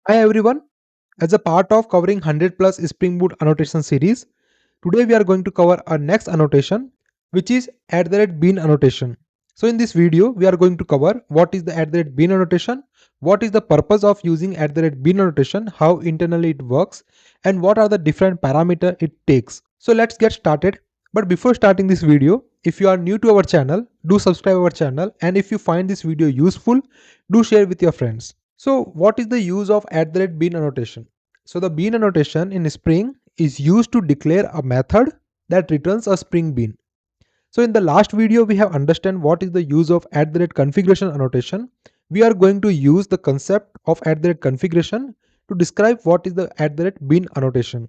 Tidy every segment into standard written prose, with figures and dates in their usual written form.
Hi everyone, as a part of covering 100 plus Spring Boot annotation series, today we are going to cover our next annotation, which is @bean annotation. So in this video, we are going to cover what is the @bean annotation, what is the purpose of using @bean annotation, how internally it works, and what are the different parameters it takes. So let's get started. But before starting this video, if you are new to our channel, do subscribe our channel, and if you find this video useful, do share with your friends. So what is the use of @bean annotation? So the bean annotation in Spring is used to declare a method that returns a Spring bean. So in the last video, we have understand what is the use of @configuration annotation. We are going to use the concept of @configuration to describe what is the @bean annotation.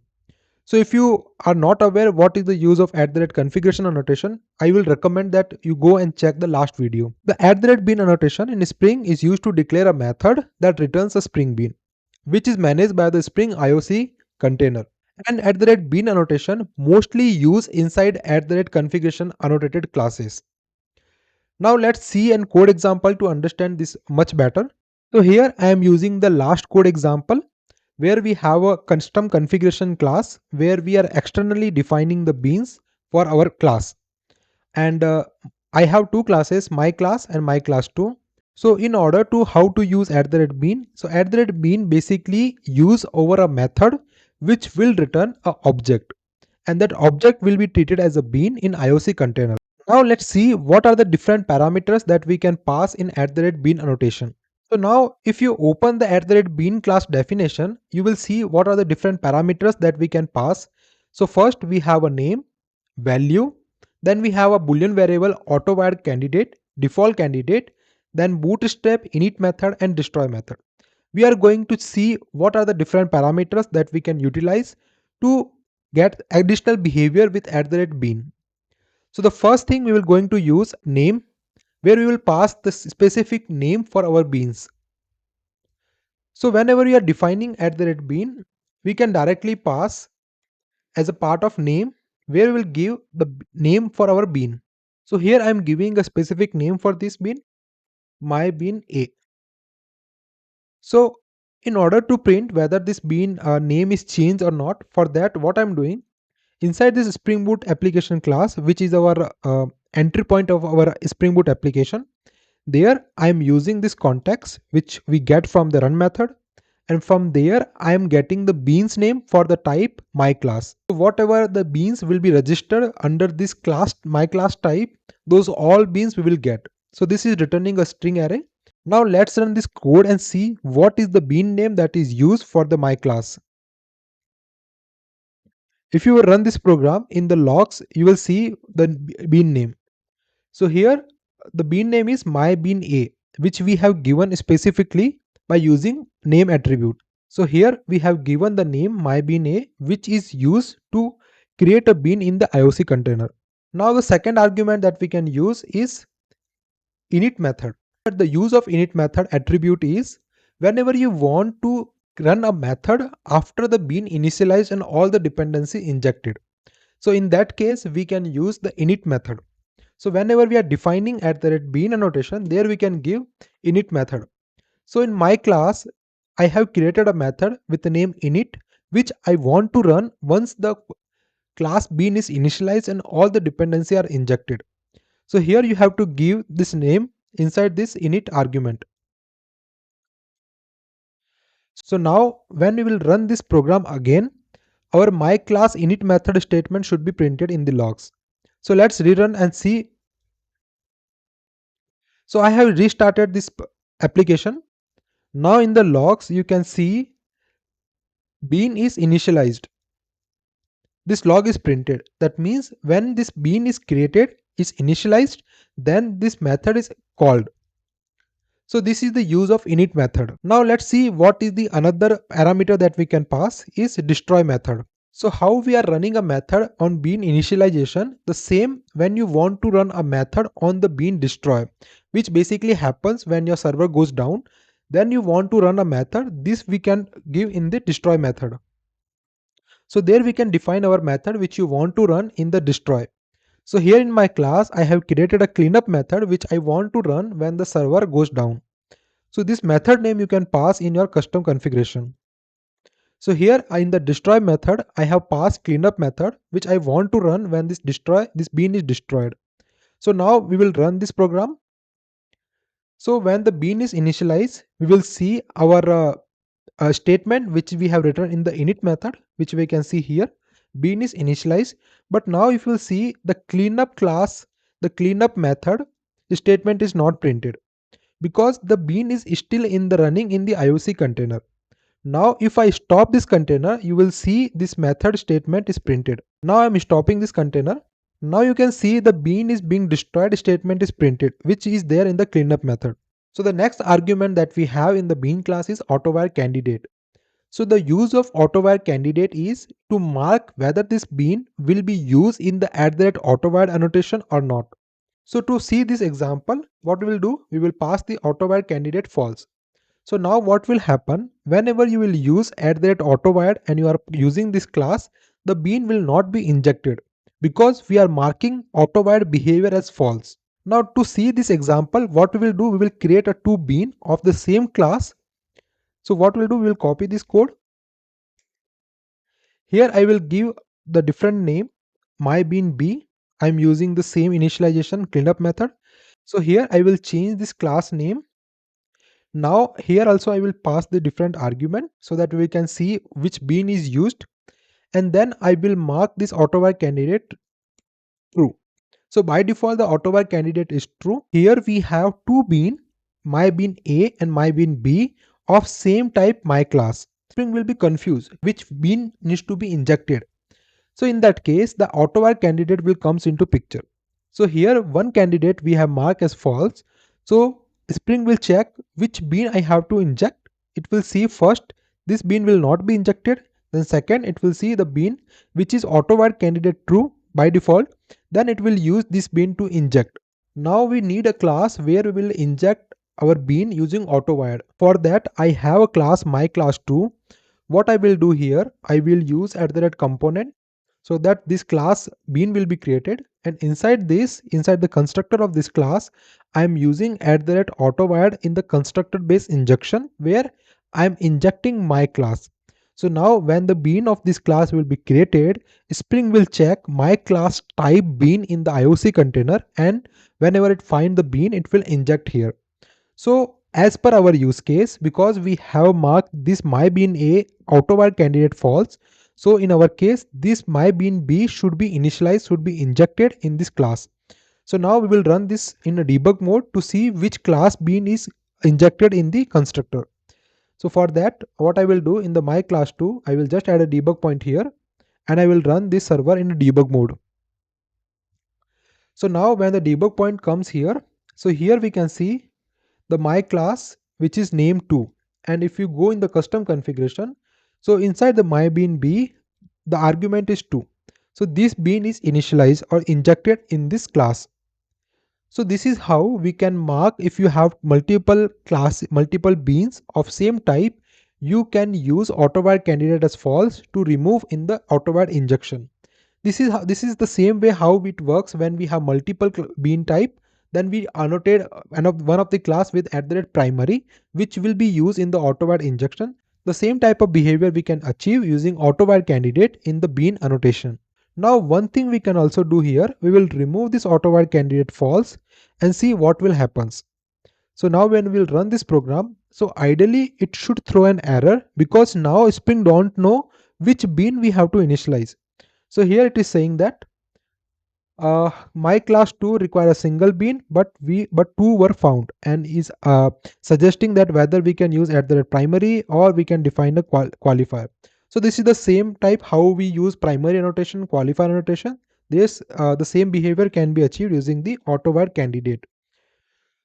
So if you are not aware what is the use of @configuration annotation, I will recommend that you go and check the last video. The @bean annotation in Spring is used to declare a method that returns a Spring bean, which is managed by the Spring IOC container. And @bean annotation mostly used inside @configuration annotated classes. Now let's see a code example to understand this much better. So here I am using the last code example where we have a custom configuration class where we are externally defining the beans for our class. And I have two classes, my class and my class 2. So in order to how to use @bean, so @bean basically use over a method which will return a object, and that object will be treated as a bean in IOC container. Now let's see what are the different parameters that we can pass in @bean annotation. So now if you open the @bean class definition, you will see what are the different parameters that we can pass. So first we have a name, value, then we have a boolean variable auto-wired candidate, default candidate, then bootstrap, init method and destroy method. We are going to see what are the different parameters that we can utilize to get additional behavior with @bean. So the first thing we will going to use name, where we will pass the specific name for our beans. So whenever we are defining @bean, we can directly pass as a part of name where we will give the name for our bean. So here I am giving a specific name for this bean, my bean A. So in order to print whether this bean name is changed or not, for that what I'm doing, inside this Spring Boot application class, which is our entry point of our Spring Boot application, there I am using this context which we get from the run method, and from there I am getting the beans name for the type my class. So whatever the beans will be registered under this class my class type, those all beans we will get. So this is returning a string array. Now let's run this code and see what is the bean name that is used for the my class. If you run this program in the logs, you will see the bean name. So here the bean name is my bean A, which we have given specifically by using name attribute. So here we have given the name my bean A, which is used to create a bean in the IOC container. Now the second argument that we can use is init method. The use of init method attribute is whenever you want to run a method after the bean initialized and all the dependency injected. So in that case, we can use the init method. So whenever we are defining @bean annotation, there we can give init method. So in my class, I have created a method with the name init, which I want to run once the class bean is initialized and all the dependency are injected. So here you have to give this name inside this init argument. So now when we will run this program again, our my class init method statement should be printed in the logs. So let's rerun and see. So I have restarted this application. Now in the logs, you can see bean is initialized. This log is printed. That means when this bean is created, is initialized, then this method is called. So this is the use of init method. Now let's see what is the another parameter that we can pass is destroy method. So how we are running a method on bean initialization, the same when you want to run a method on the bean destroy, which basically happens when your server goes down, then you want to run a method, this we can give in the destroy method. So there we can define our method which you want to run in the destroy. So here in my class, I have created a cleanup method which I want to run when the server goes down. So this method name you can pass in your custom configuration. So here in the destroy method, I have passed cleanup method, which I want to run when this bean is destroyed. So now we will run this program. So when the bean is initialized, we will see our statement which we have written in the init method, which we can see here. Bean is initialized, but now if you see the cleanup class, the cleanup method statement is not printed because the bean is still in the running in the IOC container. Now if I stop this container, you will see this method statement is printed. Now I'm stopping this container. Now you can see the bean is being destroyed statement is printed, which is there in the cleanup method. So the next argument that we have in the bean class is AutoWire candidate. So the use of AutoWire candidate is to mark whether this bean will be used in the @AutoWire annotation or not. So to see this example, what we will do, we will pass the AutoWire candidate false. So now what will happen, whenever you will use @AutoWire and you are using this class, the bean will not be injected because we are marking AutoWire behavior as false. Now to see this example, what we will do, we will create a two bean of the same class. So what we'll do, we will copy this code. Here I will give the different name, my bean B. I'm using the same initialization cleanup method. So here I will change this class name. Now here also I will pass the different argument so that we can see which bean is used, and then I will mark this AutoWire candidate true. So by default the AutoWire candidate is true. Here we have two bean, my bean A and my bean B of same type my class. Spring will be confused which bean needs to be injected. So in that case, the AutoWire candidate will comes into picture. So here one candidate we have marked as false. So Spring will check which bean I have to inject. It will see first this bean will not be injected. Then second it will see the bean which is AutoWire candidate true by default. Then it will use this bean to inject. Now we need a class where we will inject our bean using AutoWire. For that I have a class my class 2. What I will do here, I will use @component so that this class bean will be created, and inside this, inside the constructor of this class, I am using @autowired in the constructor based injection where I am injecting my class. So now when the bean of this class will be created, Spring will check my class type bean in the IOC container, and whenever it find the bean, it will inject here. So as per our use case, because we have marked this my bean A AutoWire candidate false, so in our case, this my bean B should be initialized, should be injected in this class. So now we will run this in a debug mode to see which class bean is injected in the constructor. So for that, what I will do in the my class 2, I will just add a debug point here and I will run this server in a debug mode. So now when the debug point comes here, so here we can see the my class which is name 2, and if you go in the custom configuration, so inside the my bean B the argument is 2. So this bean is initialized or injected in this class. So this is how we can mark if you have multiple beans of same type, you can use AutoWire candidate as false to remove in the AutoWire injection. This is the same way how it works when we have multiple bean type. Then we annotate one of the class with @primary, which will be used in the AutoWire injection. The same type of behavior we can achieve using AutoWire candidate in the bean annotation. Now one thing we can also do here, we will remove this AutoWire candidate false and see what will happens. So now when we'll run this program, so ideally it should throw an error because now Spring don't know which bean we have to initialize. So here it is saying that my class 2 require a single bean, but two were found, and is suggesting that whether we can use @primary or we can define a qualifier. So this is the same type how we use primary annotation, qualifier annotation. This the same behavior can be achieved using the AutoWire candidate.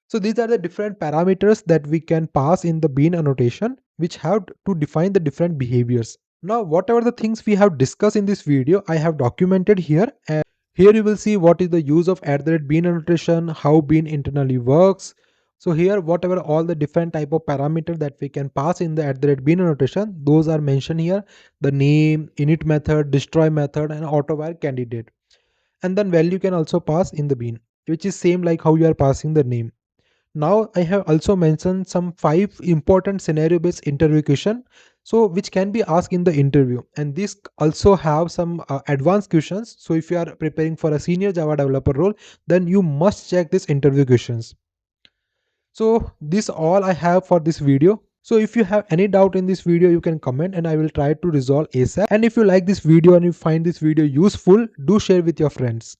So these are the different parameters that we can pass in the bean annotation, which have to define the different behaviors. Now, whatever the things we have discussed in this video, I have documented here. And here you will see what is the use of @bean annotation, how bean internally works. So here, whatever all the different type of parameter that we can pass in the @bean annotation, those are mentioned here. The name, init method, destroy method, and AutoWire candidate. And then value can also pass in the bean, which is same like how you are passing the name. Now I have also mentioned some 5 important scenario based interview question, so which can be asked in the interview, and this also have some advanced questions. So if you are preparing for a senior Java developer role, then you must check this interview questions. So this all I have for this video. So if you have any doubt in this video, you can comment and I will try to resolve ASAP. And if you like this video and you find this video useful, do share with your friends.